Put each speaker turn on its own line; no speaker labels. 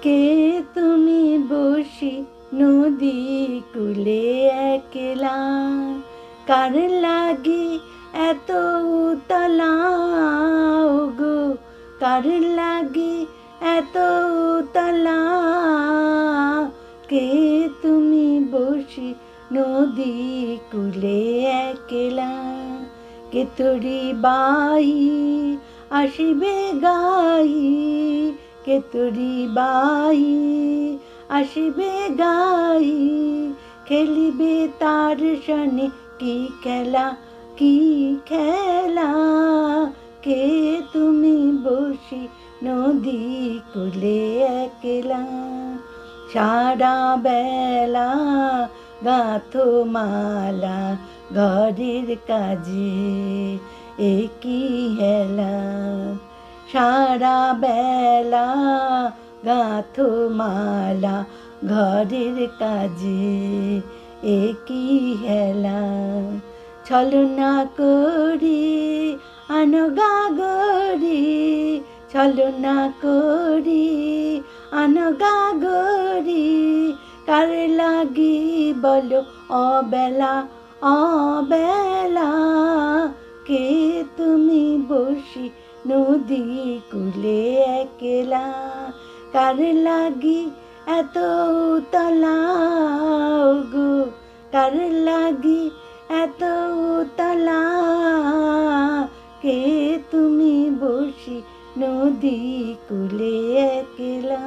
কে তুমি বসি নদী কূলে একলা, কার লাগি এত উতলা গো, কার লাগি এত উতলা। কে তুমি বসি নদী কূলে একলা, কে তোরি বাই আসিবে গাই, কে তোরি বাই আসিবে গাই, খেলিবে তার সনে কি খেলা, কি খেলা। কে তুমি বসি নদী কূলে একলা, সারা বেলা গাঁথো মালা ঘরের কাজে একই হেলা। সারা বেলা গাঁথো মালা ঘরের কাজে একই হেলা। ছলনা করি আনগা গরি, ছলনা করি আনগা গরি, কার লাগি বলো অবেলা অবেলা। কে তুমি বসি নদী কূলে একলা, কার লাগি এত উতলা গো, কার লাগি এত উতলা। কে তুমি বসি নদী কূলে একলা।